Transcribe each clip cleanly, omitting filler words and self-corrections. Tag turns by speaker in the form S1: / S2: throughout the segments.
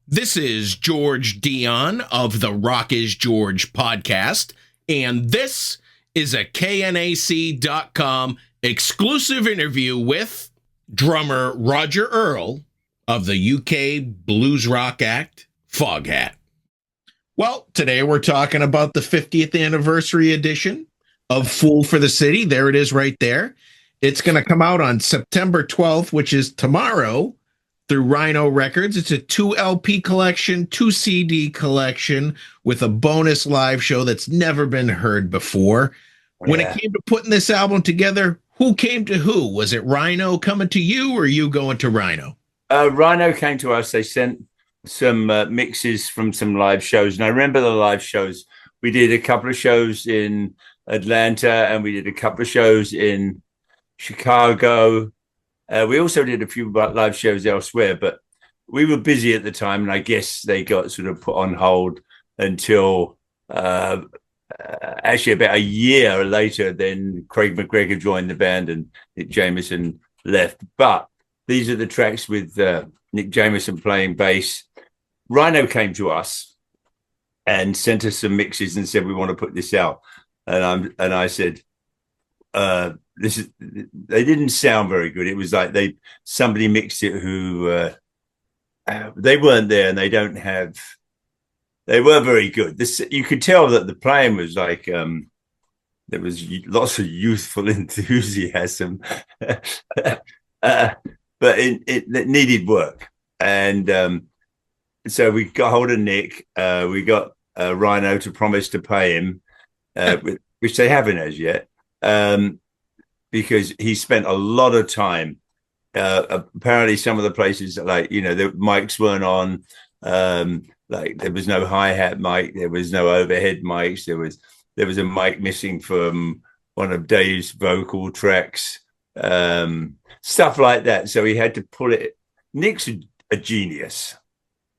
S1: This is George Dionne of the Rock is George podcast, and this is a KNAC.com exclusive interview with drummer Roger Earl of the UK blues rock act Foghat. Well, today we're talking about the 50th anniversary edition of Fool for the City. There it is right there. It's going to come out on September 12th, which is tomorrow, through Rhino Records. It's a 2 LP collection, 2 CD collection with a bonus live show that's never been heard before. When it came to putting this album together, who came to who? Was it Rhino coming to you or you going to Rhino?
S2: Rhino came to us. They sent some mixes from some live shows. And I remember the live shows. We did a couple of shows in Atlanta and we did a couple of shows in Chicago. We also did a few live shows elsewhere, but we were busy at the time, and I guess they got sort of put on hold until actually about a year later. Then Craig McGregor joined the band and Nick Jameson left. But these are the tracks with Nick Jameson playing bass. Rhino came to us and sent us some mixes and said, "We want to put this out," and I said, they didn't sound very good. It was like somebody mixed it who they weren't there, and they weren't very good. You could tell that the playing was like there was lots of youthful enthusiasm, but it needed work. And so we got hold of Nick. We got Rhino to promise to pay him, which they haven't as yet. Because he spent a lot of time. Apparently, some of the places, like, the mics weren't on. Like there was no hi-hat mic, there was no overhead mics. There was a mic missing from one of Dave's vocal tracks, stuff like that. So he had to pull it. Nick's a genius.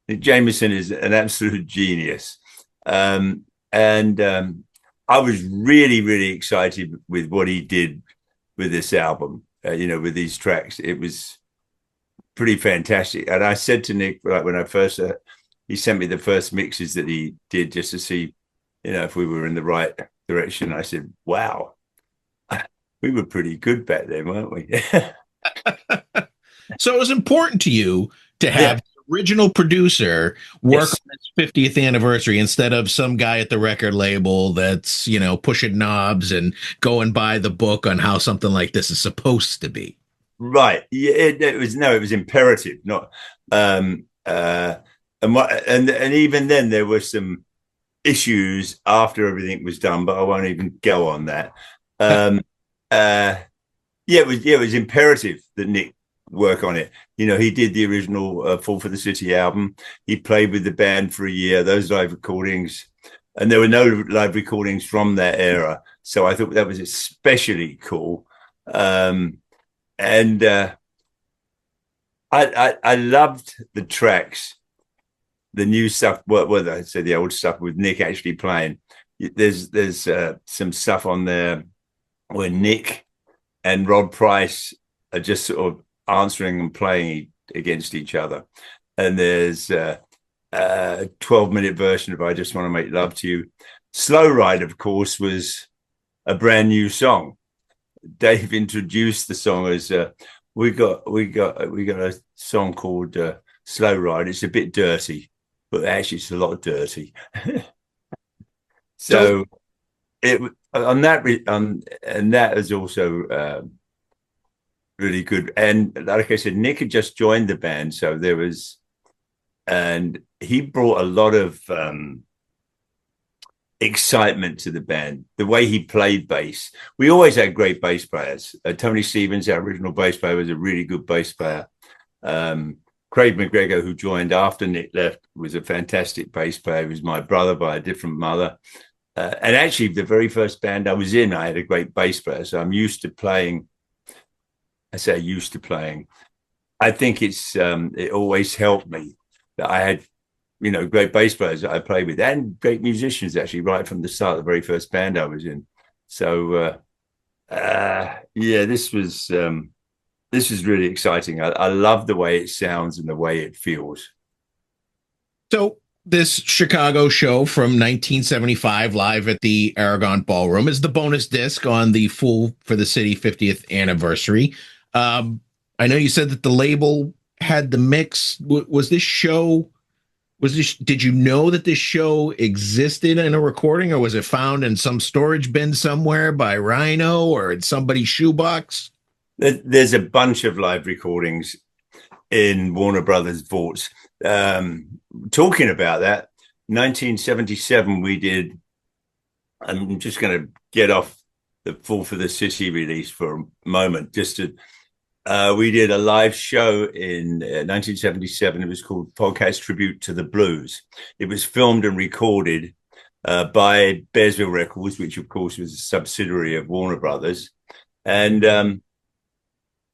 S2: Nick Jameson is an absolute genius, and I was really, really excited with what he did with this album, with these tracks. It was pretty fantastic. And I said to Nick, like when I first, he sent me the first mixes that he did just to see, if we were in the right direction. I said, wow, we were pretty good back then, weren't we?
S1: So it was important to you to have the original producer work on its 50th anniversary instead of some guy at the record label that's, pushing knobs and going by the book on how something like this is supposed to be.
S2: Right. Yeah, it was imperative, not and even then there were some issues after everything was done, but I won't even go on that. It was imperative that Nick work on it. He did the original Fall for the City album. He played with the band for a year, those live recordings, and there were no live recordings from that era. So I thought that was especially cool. And I loved the tracks, the new stuff, whether I say the old stuff with Nick actually playing. There's some stuff on there where Nick and Rod Price are just sort of answering and playing against each other. And there's a 12-minute version of I Just Want to Make Love to You. Slow Ride, of course, was a brand new song. Dave introduced the song as we got a song called Slow Ride. It's a bit dirty, but actually it's a lot dirty. So it on that and that is also really good. And like I said, Nick had just joined the band, so and he brought a lot of excitement to the band. The way he played bass, we always had great bass players. Tony Stevens, our original bass player, was a really good bass player. Craig McGregor, who joined after Nick left, was a fantastic bass player. He was my brother by a different mother. And actually, the very first band I was in, I had a great bass player. So I'm used to playing. I say used to playing. I think it always helped me that I had, great bass players that I played with and great musicians actually right from the start, the very first band I was in. So, this was really exciting. I love the way it sounds and the way it feels.
S1: So this Chicago show from 1975, live at the Aragon Ballroom, is the bonus disc on the Fool for the City 50th anniversary. I know you said that the label had the mix. Was this show? Was this? Did you know that this show existed in a recording, or was it found in some storage bin somewhere by Rhino or in somebody's shoebox?
S2: There's a bunch of live recordings in Warner Brothers vaults. Talking about that, 1977, we did. I'm just going to get off the Fool for the City release for a moment. We did a live show in 1977. It was called Foghat's Tribute to the Blues. It was filmed and recorded by Bearsville Records, which of course was a subsidiary of Warner Brothers, and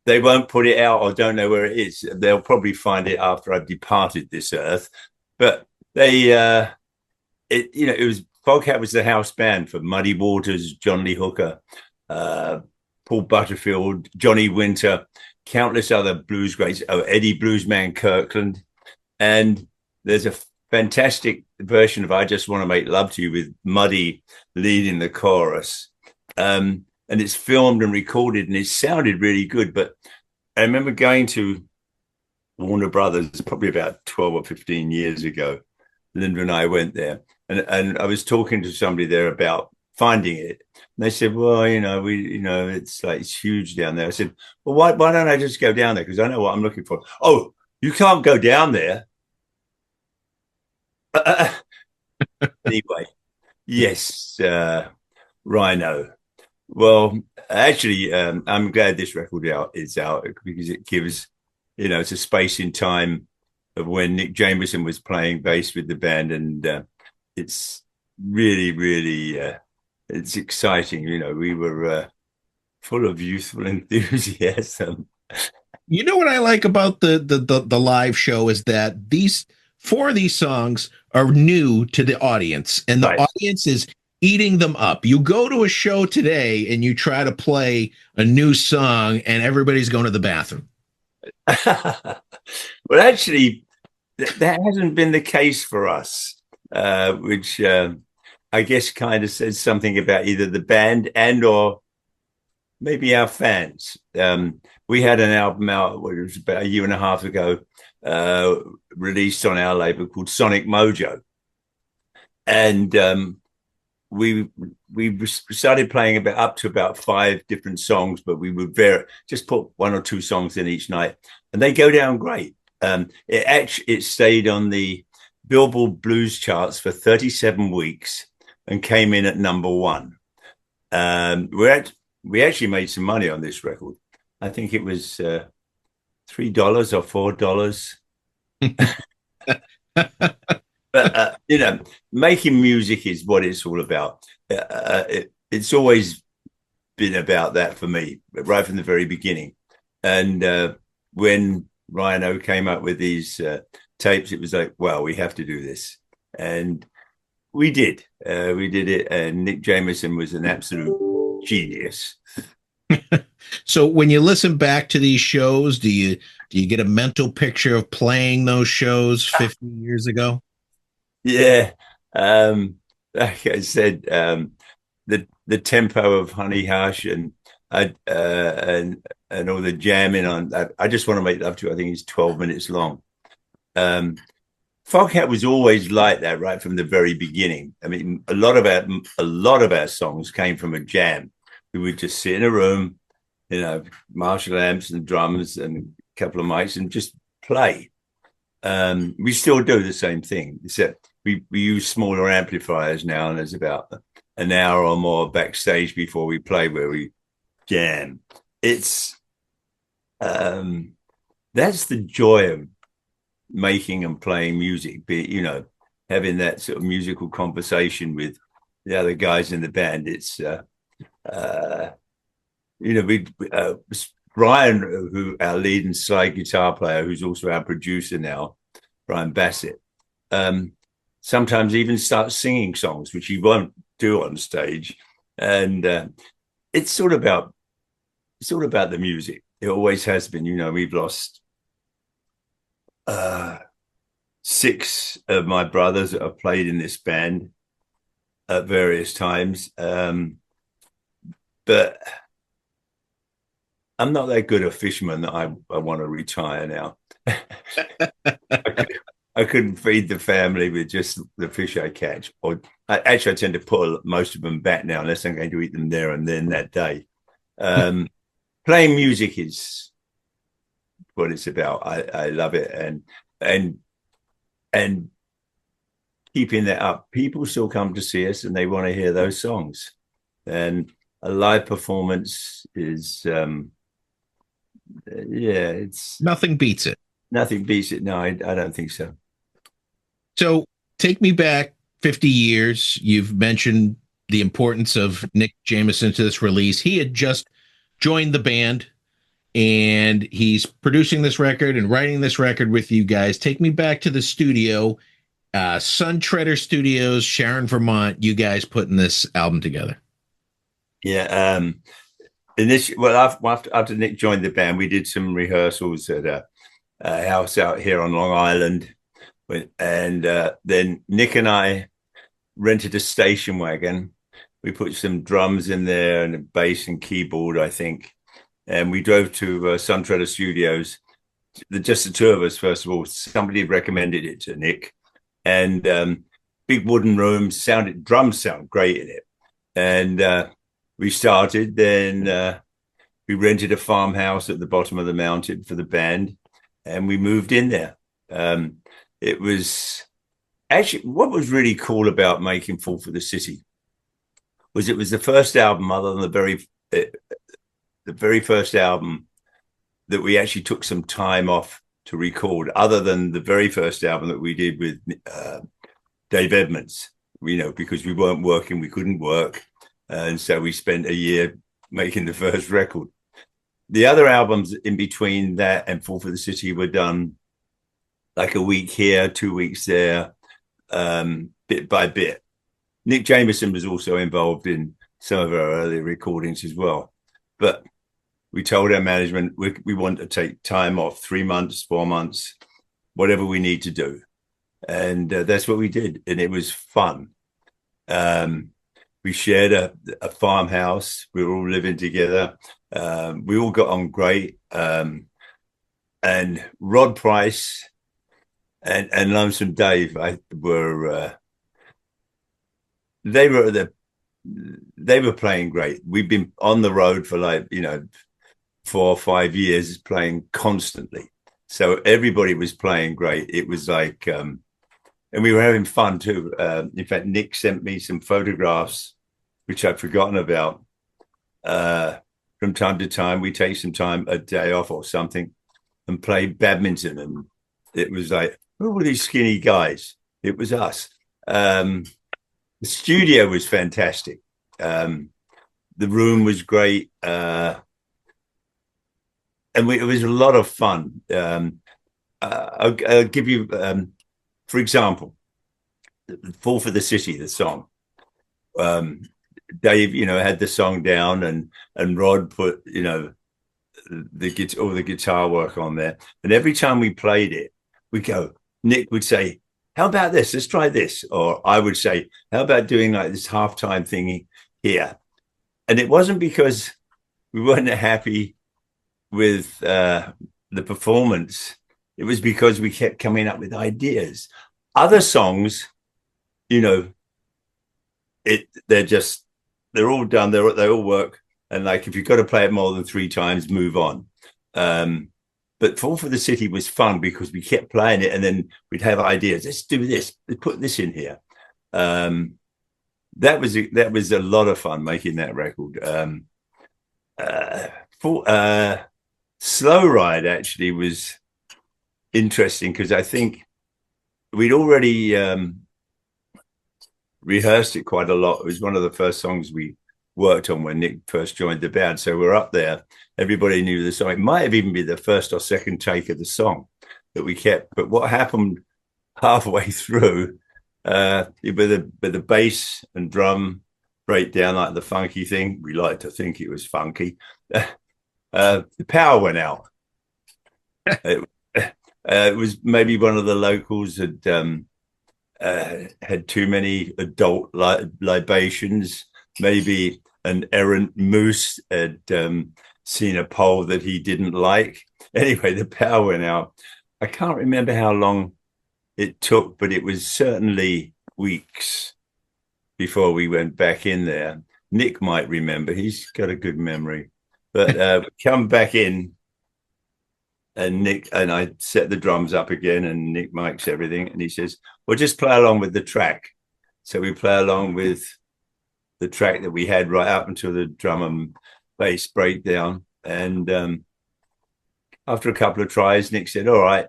S2: they won't put it out. I don't know where it is. They'll probably find it after I've departed this earth. But it was Foghat was the house band for Muddy Waters, John Lee Hooker, Paul Butterfield, Johnny Winter, countless other blues greats. Oh, Eddie Bluesman Kirkland, and there's a fantastic version of "I Just Want to Make Love to You" with Muddy leading the chorus. And it's filmed and recorded, and it sounded really good. But I remember going to Warner Brothers probably about 12 or 15 years ago. Linda and I went there, and I was talking to somebody there about finding it. And they said, well, it's huge down there. I said, well, why don't I just go down there? Because I know what I'm looking for. Oh, you can't go down there. Anyway, yes, Rhino. Well, actually, I'm glad this record is out because it gives, it's a space in time of when Nick Jameson was playing bass with the band, and it's really, really, it's exciting. We were full of youthful enthusiasm.
S1: You know what I like about the live show is that these four of these songs are new to the audience, and the
S2: Right.
S1: audience is eating them up. You go to a show today and you try to play a new song, and everybody's going to the bathroom.
S2: Well, actually, that hasn't been the case for us, which I guess kind of says something about either the band and or maybe our fans. We had an album out, it was about a year and a half ago, released on our label called Sonic Mojo. And we started playing up to about 5 different songs, but we would just put 1 or 2 songs in each night, and they go down great. It stayed on the Billboard Blues charts for 37 weeks and came in at #1. We actually made some money on this record. I think it was $3 or $4. But making music is what it's all about. It's always been about that for me, right from the very beginning. And when Rhino came up with these tapes, it was like, well, we have to do this, and we did. We did it, and Nick Jameson was an absolute genius.
S1: So when you listen back to these shows, do you get a mental picture of playing those shows 50 years ago?
S2: Yeah. Like I said, the tempo of Honey Hush and all the jamming on that. I Just Want to Make Love to You, I think it's 12 minutes long. Foghat was always like that right from the very beginning. I mean, a lot of our songs came from a jam. We would just sit in a room, Marshall amps and drums and a couple of mics and just play. We still do the same thing, except we use smaller amplifiers now, and there's about an hour or more backstage before we play where we jam. It's that's the joy of making and playing music, having that sort of musical conversation with the other guys in the band. It's Brian, who our lead and slide guitar player, who's also our producer now, Brian Bassett, sometimes even starts singing songs, which he won't do on stage. And it's all about the music. It always has been. We've lost 6 of my brothers that have played in this band at various times. But I'm not that good a fisherman that I want to retire now. I couldn't feed the family with just the fish I catch. I tend to put most of them back now unless I'm going to eat them there and then that day. Playing music is what it's about. I love it, and keeping that up. People still come to see us and they want to hear those songs. And a live performance is, it's
S1: Nothing beats it.
S2: Nothing beats it. No, I don't think so.
S1: So take me back 50 years. You've mentioned the importance of Nick Jameson to this release. He had just joined the band and he's producing this record and writing this record with you guys. Take me back to the studio, Sun Treader Studios, Sharon, Vermont. You guys putting this album together.
S2: Yeah. After Nick joined the band, we did some rehearsals at a house out here on Long Island. And then Nick and I rented a station wagon. We put some drums in there and a bass and keyboard, I think. And we drove to Sun Treader Studios, just the two of us, first of all. Somebody recommended it to Nick. And big wooden room, drums sound great in it. And we started, then we rented a farmhouse at the bottom of the mountain for the band. And we moved in there. It was actually, what was really cool about making Fall for the City was it was the first album, other than the very first album, that we actually took some time off to record, other than the very first album that we did with Dave Edmunds, because we weren't working, we couldn't work. And so we spent a year making the first record. The other albums in between that and Fall for the City were done like a week here, 2 weeks there, bit by bit. Nick Jameson was also involved in some of our early recordings as well. But we told our management we want to take time off, 3 months, 4 months, whatever we need to do. And that's what we did. And it was fun. We shared a farmhouse. We were all living together. We all got on great. And Rod Price and Lonesome Dave they were playing great. We've been on the road for 4 or 5 years, playing constantly. So everybody was playing great. It was like, and we were having fun too. In fact, Nick sent me some photographs, which I'd forgotten about. From time to time, we take some time, a day off or something, and play badminton. And it was like, who were these skinny guys? It was us. The studio was fantastic. The room was great. And it was a lot of fun. I'll give you, for example, Fall for the City, the song. Dave, had the song down, and Rod put, all the guitar work on there. And every time we played it, Nick would say, how about this? Let's try this. Or I would say, how about doing like this halftime thingy here? And it wasn't because we weren't happy with the performance. It was because we kept coming up with ideas. Other songs, they're all done. They all work. And like, if you've got to play it more than 3 times, move on. But Fall for the City was fun because we kept playing it and then we'd have ideas. Let's do this. Let's put this in here. That was a lot of fun making that record. Slow Ride actually was interesting because I think we'd already rehearsed it quite a lot. It was one of the first songs we worked on when Nick first joined the band. So we're up there. Everybody knew the song. It might have even been the first or second take of the song that we kept. But what happened halfway through, with the bass and drum breakdown, like the funky thing, we like to think it was funky. The power went out. It was maybe one of the locals had too many adult libations. Maybe an errant moose had seen a pole that he didn't like. Anyway, the power went out. I can't remember how long it took, but it was certainly weeks before we went back in there. Nick might remember. He's got a good memory. But we come back in, and Nick and I set the drums up again, and Nick mics everything, and he says, well, just play along with the track. So we play along with the track that we had right up until the drum and bass breakdown. And after a couple of tries, Nick said, all right.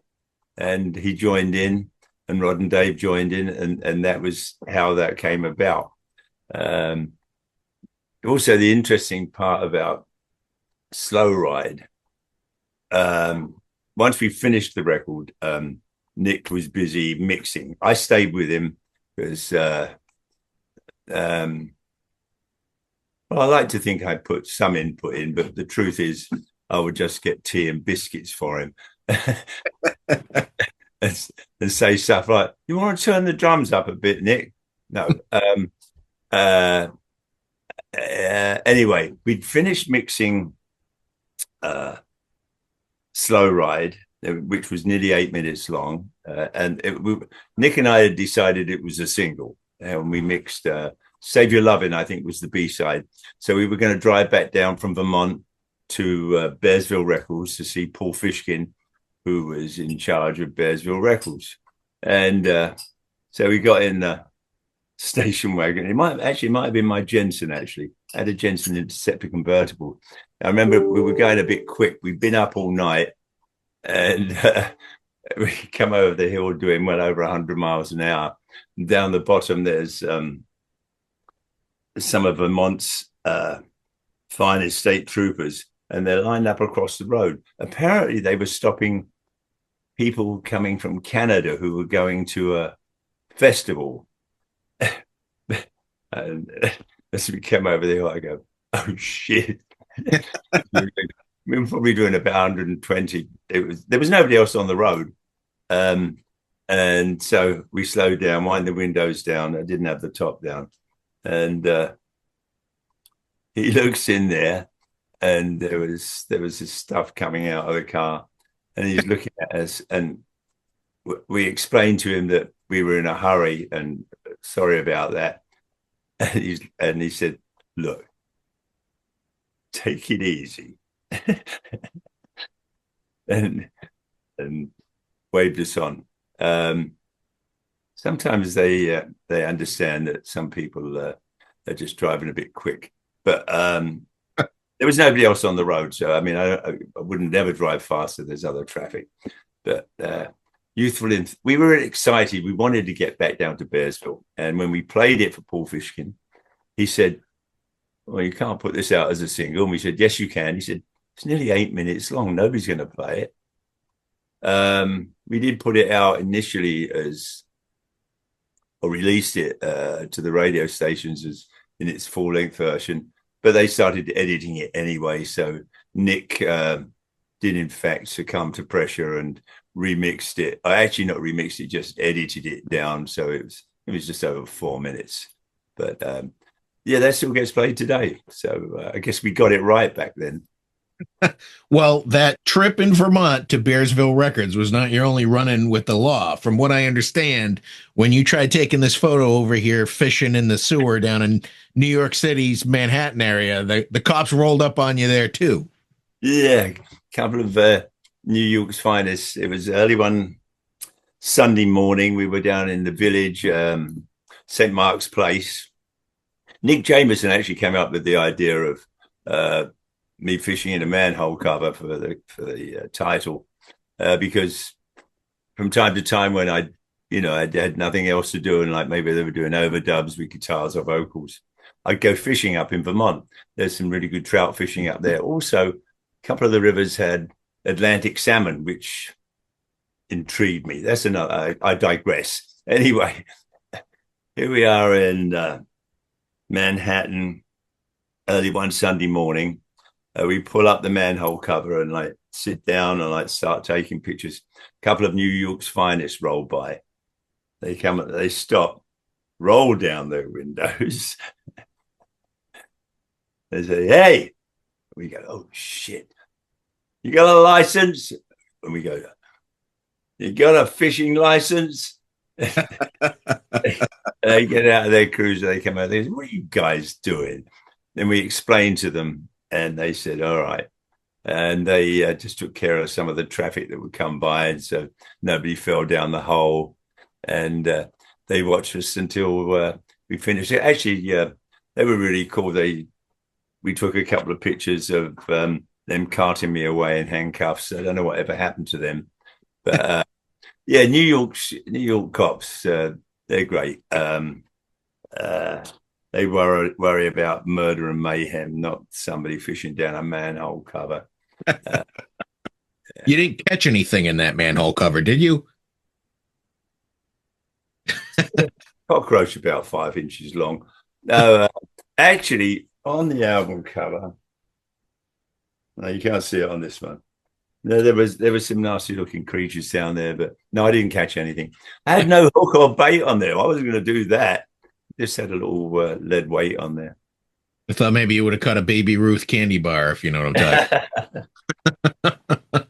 S2: And he joined in, and Rod and Dave joined in, and that was how that came about. Also, the interesting part about Slow Ride, once we finished the record, Nick was busy mixing. I stayed with him because, well, I like to think I put some input in, but the truth is I would just get tea and biscuits for him and say stuff like, you want to turn the drums up a bit, Nick? No. Anyway, we'd finished mixing Slow Ride, which was nearly 8 minutes long. Nick and I had decided it was a single. And we mixed Save Your Lovin', I think was the B-side. So we were going to drive back down from Vermont to Bearsville Records to see Paul Fishkin, who was in charge of Bearsville Records. And so we got in the station wagon. It might have been my Jensen, actually. I had a Jensen Interceptor convertible. I remember we were going a bit quick. We'd been up all night, and we come over the hill doing well over 100 miles an hour. And down the bottom, there's some of Vermont's finest state troopers, and they're lined up across the road. Apparently, they were stopping people coming from Canada who were going to a festival. And as we came over there, I go, oh shit. We were probably doing about 120. There was nobody else on the road. And so we slowed down, wind the windows down. I didn't have the top down. And he looks in there, and there was this stuff coming out of the car, and he's looking at us, and we explained to him that we were in a hurry and sorry about that. And he said, look, take it easy. and waved us on. Sometimes they understand that some people are just driving a bit quick, but there was nobody else on the road. So, I mean, I wouldn't never drive faster. There's other traffic, but youthful. We were excited. We wanted to get back down to Bearsville. And when we played it for Paul Fishkin, he said, well, you can't put this out as a single. And we said, yes, you can. He said, it's nearly 8 minutes long. Nobody's going to play it. We did put it out initially or released it to the radio stations as in its full-length version, but they started editing it anyway. So Nick did, in fact, succumb to pressure and remixed it. I actually not remixed it, just edited it down. So it was just over 4 minutes. But yeah, that still gets played today. So I guess we got it right back then.
S1: Well, that trip in Vermont to Bearsville Records was not your only run-in with the law. From what I understand, when you tried taking this photo over here fishing in the sewer down in New York City's Manhattan area, the cops rolled up on you there too.
S2: Yeah, a couple of New York's finest. It was early one Sunday morning. We were down in the village, St. Mark's Place. Nick Jameson actually came up with the idea of me fishing in a manhole cover for the title, because from time to time when I had nothing else to do, and like maybe they were doing overdubs with guitars or vocals, I'd go fishing up in Vermont. There's some really good trout fishing up there. Also, a couple of the rivers had Atlantic salmon, which intrigued me. That's another. I digress. Anyway, here we are in Manhattan, early one Sunday morning. We pull up the manhole cover, and like sit down and like start taking pictures. A couple of New York's finest roll by. They come, they stop, roll down their windows. They say, "Hey," we go, "Oh shit, you got a license?" And we go, "You got a fishing license?" They get out of their cruiser, they come out, they say, "What are you guys doing?" Then we explained to them, and they said, "All right." And they just took care of some of the traffic that would come by, and so nobody fell down the hole. And they watched us until we finished it. Actually, they were really cool. We took a couple of pictures of them carting me away in handcuffs. I don't know whatever happened to them, but yeah, New York cops, they're great. They worry about murder and mayhem, not somebody fishing down a manhole cover.
S1: You didn't catch anything in that manhole cover, did you?
S2: Cockroach about 5 inches long. No, actually, on the album cover, no, you can't see it on this one. No, there was some nasty looking creatures down there, but no, I didn't catch anything. I had no hook or bait on there. I wasn't going to do that. Just had a little lead weight on there.
S1: I thought maybe you would have caught a Baby Ruth candy bar, if you know what I'm talking.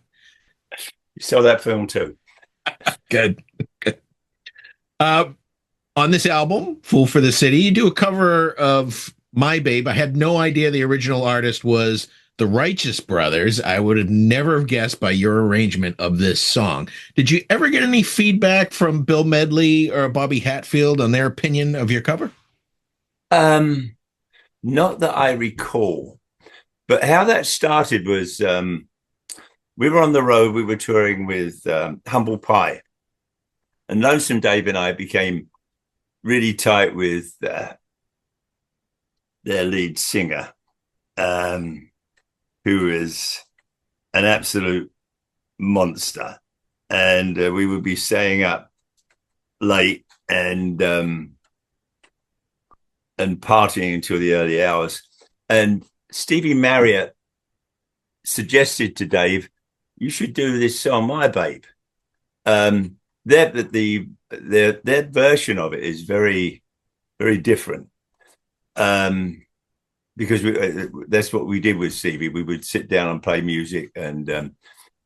S2: You saw that film too.
S1: Good. On this album, Fool for the City, you do a cover of My Babe. I had no idea the original artist was the Righteous Brothers. I would have never guessed by your arrangement of this song. Did you ever get any feedback from Bill Medley or Bobby Hatfield on their opinion of your cover?
S2: Not that I recall, but how that started was we were on the road. We were touring with Humble Pie, and Lonesome Dave and I became really tight with their lead singer, who is an absolute monster. And we would be staying up late and partying until the early hours. And Stevie Marriott suggested to Dave, "You should do this song, My Babe." Their version of it is very, very different. Because that's what we did with Stevie. We would sit down and play music and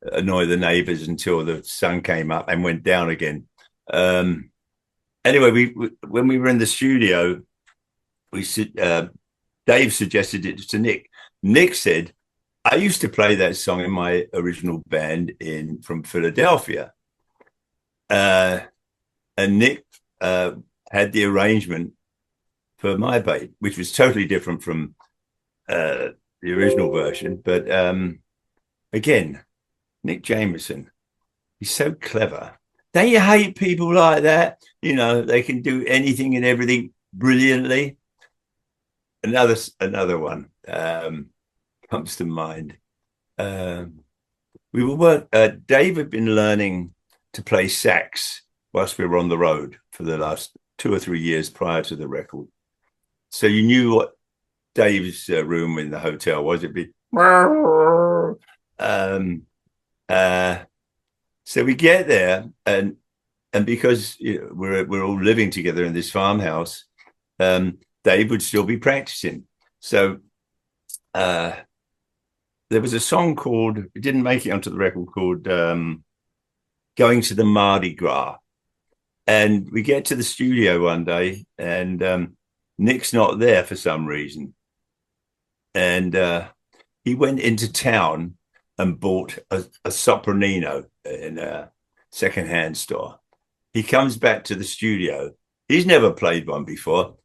S2: annoy the neighbors until the sun came up and went down again. Anyway, when we were in the studio, Dave suggested it to Nick. Nick said, "I used to play that song in my original band from Philadelphia." And Nick had the arrangement for My Babe, which was totally different from the original version. But again, Nick Jameson, he's so clever. Don't you hate people like that? You know, they can do anything and everything brilliantly. Another one comes to mind. Dave had been learning to play sax whilst we were on the road for the last 2 or 3 years prior to the record. So you knew what Dave's room in the hotel was. It'd be so we get there, and because we're all living together in this farmhouse, Dave would still be practicing. So there was a song called, it didn't make it onto the record, called "Going to the Mardi Gras." And we get to the studio one day, and Nick's not there for some reason. And he went into town and bought a sopranino in a secondhand store. He comes back to the studio. He's never played one before,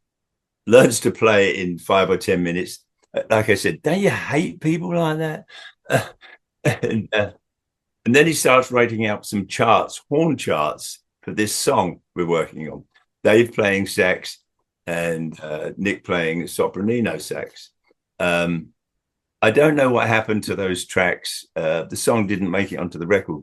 S2: learns to play it in 5 or 10 minutes. Like I said, don't you hate people like that? And then he starts writing out some charts, horn charts, for this song we're working on. Dave playing sax and Nick playing sopranino sax. I don't know what happened to those tracks. The song didn't make it onto the record,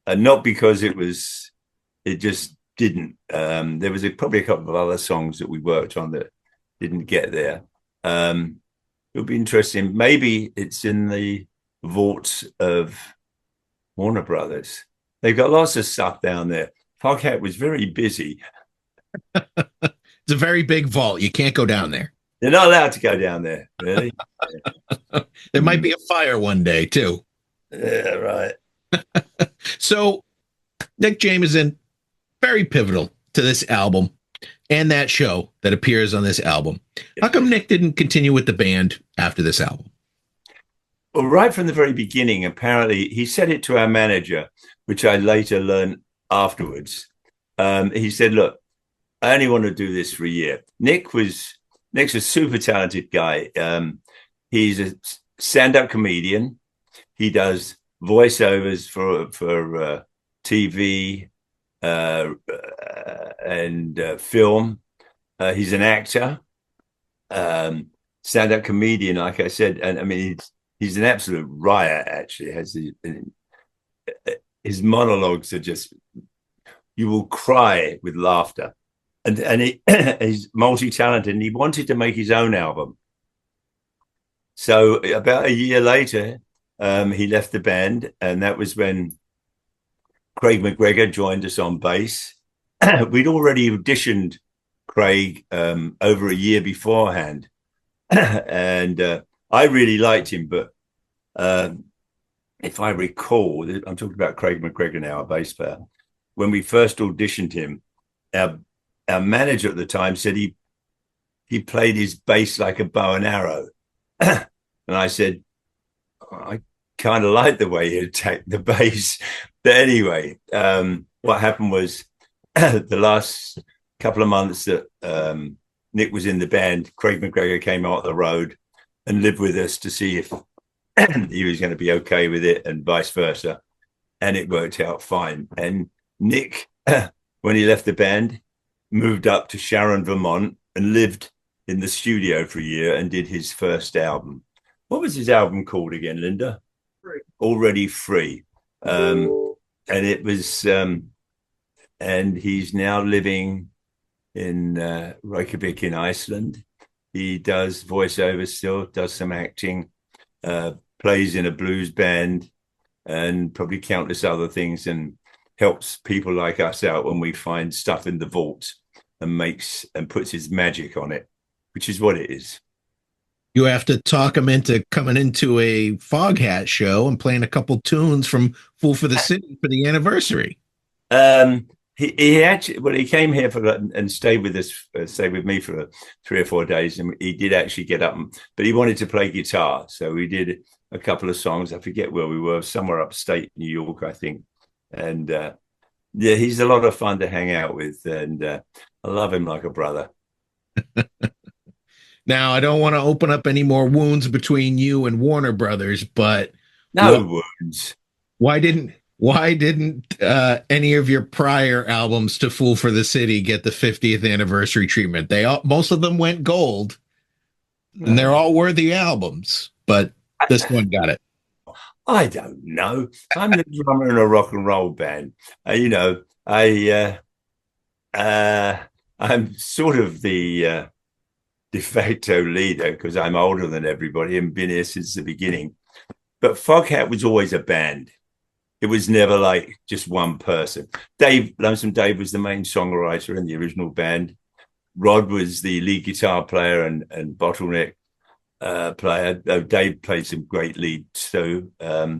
S2: not because it just didn't. There was probably a couple of other songs that we worked on that didn't get there. It'll be interesting. Maybe it's in the vaults of Warner Brothers. They've got lots of stuff down there. Foghat was very busy.
S1: It's a very big vault. You can't go down there.
S2: They're not allowed to go down there, really.
S1: There might be a fire one day, too.
S2: Yeah, right.
S1: So, Nick Jameson, very pivotal to this album and that show that appears on this album. How come Nick didn't continue with the band after this album?
S2: Well, right from the very beginning, apparently, he said it to our manager, which I later learned afterwards. He said, look, I only want to do this for a year. Nick's a super talented guy. He's a stand-up comedian. He does voiceovers for TV and film. He's an actor, stand-up comedian, like I said. And I mean, he's an absolute riot, actually. His monologues are just, you will cry with laughter. And he's multi-talented, and he wanted to make his own album. So about a year later, he left the band, and that was when Craig McGregor joined us on bass. We'd already auditioned Craig over a year beforehand, and I really liked him. But if I recall, I'm talking about Craig McGregor now, our bass player. When we first auditioned him, our manager at the time said he played his bass like a bow and arrow. And I said, I kind of like the way he attacked the bass. But anyway, what happened was the last couple of months that Nick was in the band, Craig McGregor came out the road and lived with us to see if he was going to be okay with it, and vice versa. And it worked out fine. And Nick, when he left the band, moved up to Sharon, Vermont, and lived in the studio for a year and did his first album. What was his album called again, Linda?
S3: Free.
S2: Already Free. And it was, and he's now living in Reykjavik in Iceland. He does voiceover still, does some acting, plays in a blues band, and probably countless other things, and helps people like us out when we find stuff in the vault, and puts his magic on it, which is what it is.
S1: You have to talk him into coming into a Foghat show and playing a couple tunes from Fool for the City for the anniversary.
S2: He actually, he came here and stayed with us, stayed with me for 3 or 4 days, and he did actually get up, but he wanted to play guitar, so we did a couple of songs. I forget where we were, somewhere upstate New York, I think. And yeah, he's a lot of fun to hang out with, and I love him like a brother.
S1: Now, I don't want to open up any more wounds between you and Warner Brothers, but
S2: no wounds.
S1: Why didn't any of your prior albums to Fool for the City get the 50th anniversary treatment? Most of them went gold, and they're all worthy albums, but this one got it.
S2: I don't know. I'm the drummer in a rock and roll band. I'm sort of the de facto leader because I'm older than everybody and been here since the beginning. But Foghat was always a band. It was never like just one person. Lonesome Dave was the main songwriter in the original band. Rod was the lead guitar player and bottleneck player. Dave played some great leads too. But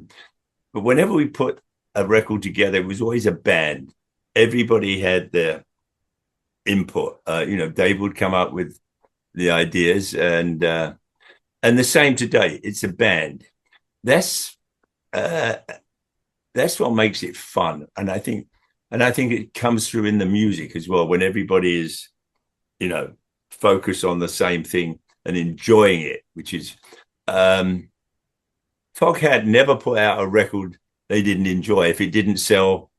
S2: whenever we put a record together, it was always a band. Everybody had their input. Dave would come up with the ideas, and the same today. It's a band. That's what makes it fun, and I think it comes through in the music as well. When everybody is, focused on the same thing and enjoying it, which is Foghat never put out a record they didn't enjoy. If it didn't sell,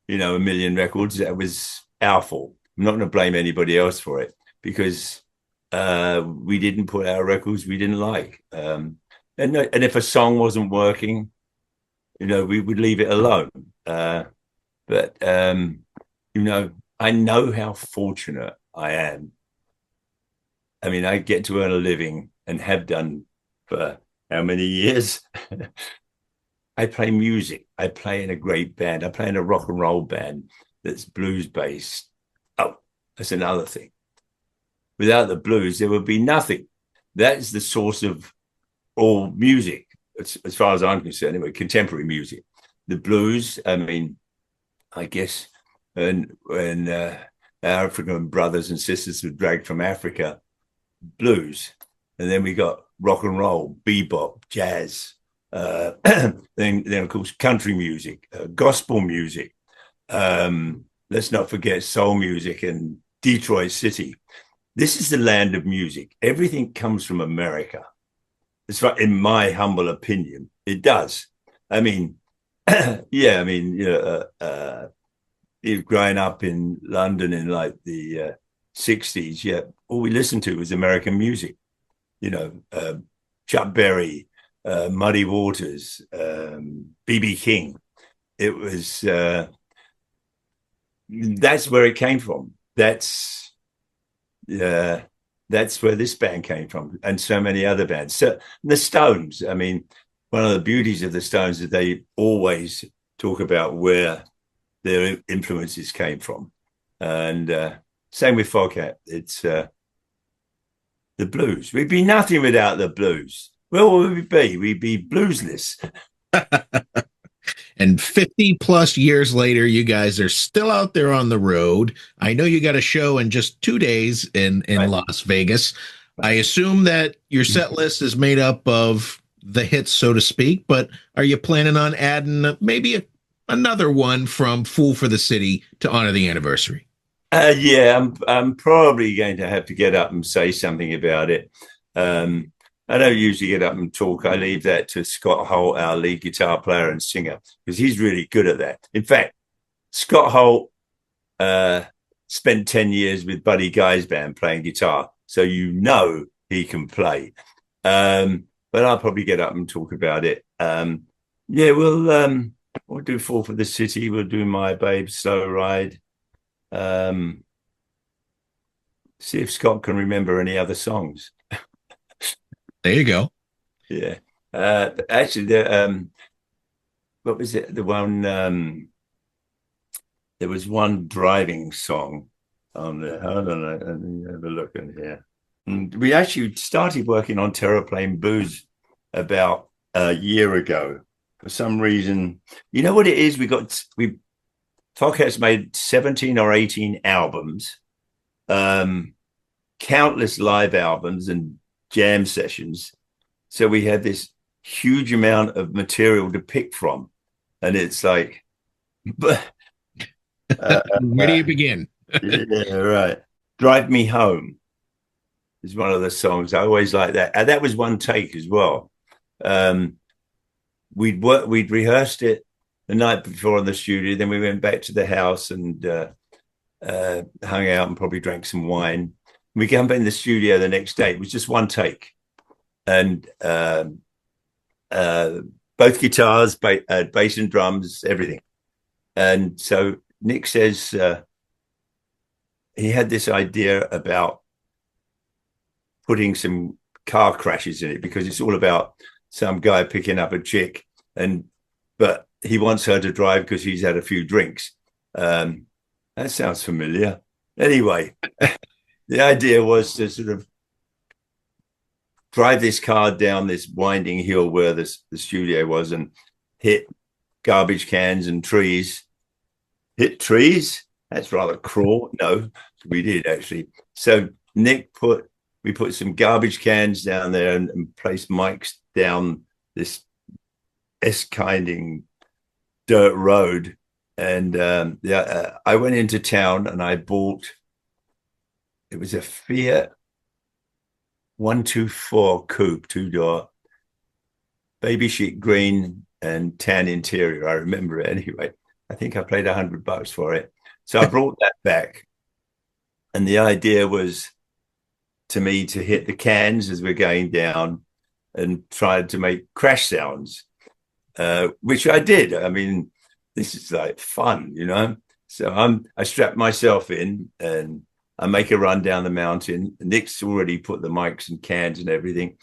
S2: 1 million records, that was our fault. I'm not going to blame anybody else for it, because we didn't put out records we didn't like. And if a song wasn't working, we would leave it alone. But I know how fortunate I am. I mean, I get to earn a living and have done for how many years? I play music. I play in a great band. I play in a rock and roll band that's blues based. Oh, that's another thing. Without the blues, there would be nothing. That is the source of all music, as far as I'm concerned, anyway, contemporary music. The blues, I mean, I guess when our African brothers and sisters were dragged from Africa, blues. And then we got rock and roll, bebop, jazz. Then of course, country music, gospel music. Let's not forget soul music and Detroit City. This is the land of music. Everything comes from America. It's right, in my humble opinion, it does. I mean, yeah, I mean, growing up in London in like the 60s, yeah, all we listened to was American music. Chuck Berry, Muddy Waters, B.B. King. It was, that's where it came from. That's where this band came from, and so many other bands. So the Stones, I mean, one of the beauties of the Stones is they always talk about where their influences came from. And same with Foghat. It's the blues. We'd be nothing without the blues. Where would we be? We'd be bluesless.
S1: And 50 plus years later, you guys are still out there on the road. I know you got a show in just 2 days in
S2: Right.
S1: Las Vegas. I assume that your set list is made up of the hits, so to speak, but are you planning on adding maybe another one from Fool for the City to honor the anniversary?
S2: Yeah, I'm probably going to have to get up and say something about it. I don't usually get up and talk. I leave that to Scott Holt, our lead guitar player and singer, because he's really good at that. In fact, Scott Holt spent 10 years with Buddy Guy's band playing guitar, so he can play. But I'll probably get up and talk about it. Yeah, we'll do Fall for the City. We'll do My Babe, Slow Ride. See if Scott can remember any other songs.
S1: There you go.
S2: Yeah. Actually, what was it? The one, there was one driving song on there. Hold on, let me have a look in here. And we actually started working on Terraplane Blues about a year ago. For some reason, you know what it is? Foghat's made 17 or 18 albums, countless live albums and jam sessions. So we had this huge amount of material to pick from. And it's like, but
S1: where do you begin?
S2: yeah, right. Drive Me Home is one of the songs. I always like that. And that was one take as well. We'd rehearsed it the night before in the studio. Then we went back to the house and hung out and probably drank some wine. We came back in the studio the next day. It was just one take. And both guitars, bass and drums, everything. And so Nick says he had this idea about putting some car crashes in it because it's all about some guy picking up a chick, but he wants her to drive because he's had a few drinks. That sounds familiar. Anyway, the idea was to sort of drive this car down this winding hill where the studio was and hit garbage cans and trees. Hit trees? That's rather cruel. No, we did actually. So we put some garbage cans down there and placed mics down this escinding dirt road. And I went into town and I bought, it was a Fiat 124 coupe, 2-door, baby sheet green and tan interior. I remember it anyway. I think I paid $100 for it. So I brought that back. And the idea was to me to hit the cans as we're going down and try to make crash sounds, which I did. I mean, this is like fun, you know? So I strap myself in and I make a run down the mountain. Nick's already put the mics and cans and everything,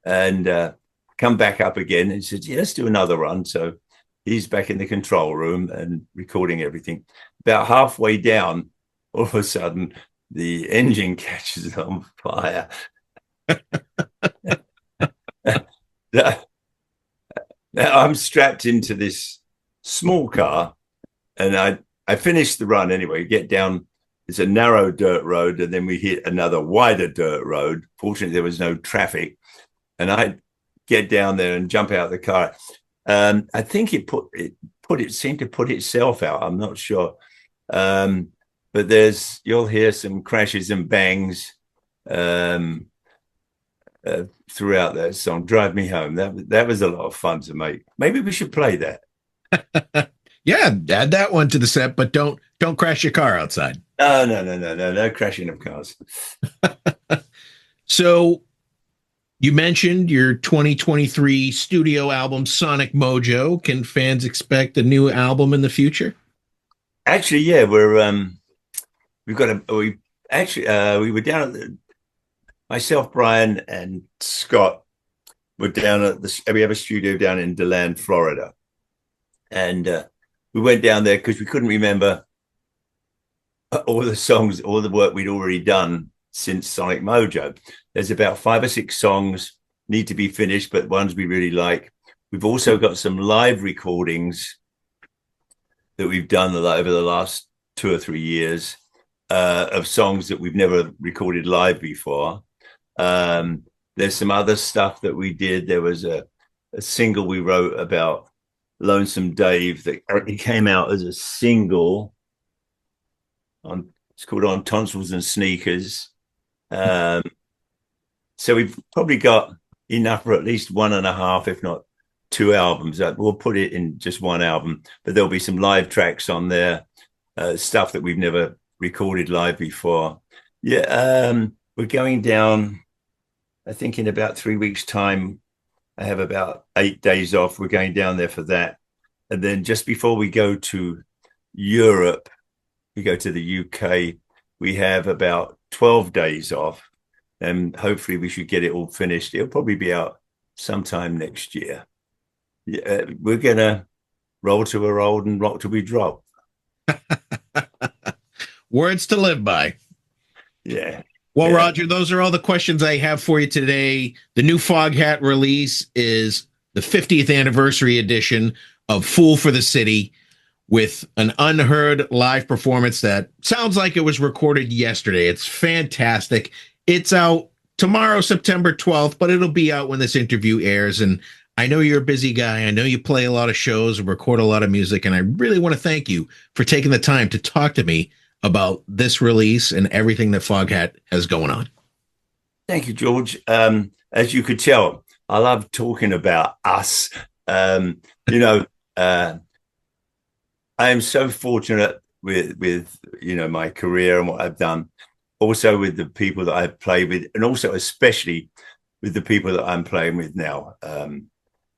S2: and come back up again and said, yeah, let's do another run. So he's back in the control room and recording everything. About halfway down, all of a sudden, the engine catches on fire. Now I'm strapped into this small car, and I finished the run anyway. Get down, it's a narrow dirt road, and then we hit another wider dirt road. Fortunately, there was no traffic, and I get down there and jump out of the car. I think it seemed to put itself out. I'm not sure, but you'll hear some crashes and bangs throughout that song. Drive Me Home. That was a lot of fun to make. Maybe we should play that.
S1: Yeah, add that one to the set, but don't crash your car outside.
S2: No crashing of cars.
S1: So you mentioned your 2023 studio album, Sonic Mojo. Can fans expect a new album in the future?
S2: Actually, yeah, we were down at myself, Brian, and Scott were down at we have a studio down in DeLand, Florida. And we went down there because we couldn't remember all the songs, all the work we'd already done since Sonic Mojo. There's about 5 or 6 songs need to be finished, but ones we really like. We've also got some live recordings that we've done over the last 2 or 3 years of songs that we've never recorded live before. There's some other stuff that we did. There was a single we wrote about Lonesome Dave that currently came out as a single. It's called On Tonsils and Sneakers. So we've probably got enough for at least 1.5, if not 2 albums. We'll put it in just one album, but there'll be some live tracks on there, stuff that we've never recorded live before. Yeah, we're going down, I think in about 3 weeks' time. I have about 8 days off. We're going down there for that. And then just before we go to Europe, we go to the UK, we have about 12 days off. And hopefully we should get it all finished. It'll probably be out sometime next year. Yeah, we're going to roll to a roll and rock till we drop.
S1: Words to live by.
S2: Yeah.
S1: Well,
S2: yeah.
S1: Roger, those are all the questions I have for you today. The new Foghat release is the 50th anniversary edition of Fool for the City, with an unheard live performance that sounds like it was recorded yesterday. It's fantastic. It's out tomorrow, September 12th, but it'll be out when this interview airs. And I know you're a busy guy. I know you play a lot of shows and record a lot of music. And I really want to thank you for taking the time to talk to me about this release and everything that Foghat has going on.
S2: Thank you, George. As you could tell, I love talking about us. I am so fortunate with my career and what I've done, also with the people that I've played with, and also especially with the people that I'm playing with now.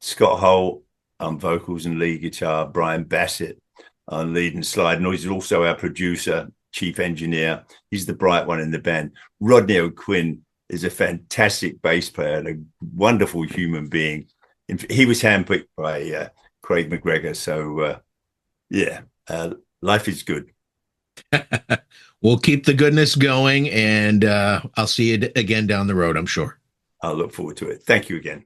S2: Scott Holt on vocals and lead guitar, Brian Bassett on lead and slide, and he's also our producer, chief engineer. He's the bright one in the band. Rodney O'Quinn is a fantastic bass player and a wonderful human being. He was handpicked by Craig McGregor. So, life is good.
S1: We'll keep the goodness going, and I'll see you again down the road, I'm sure.
S2: I'll look forward to it. Thank you again.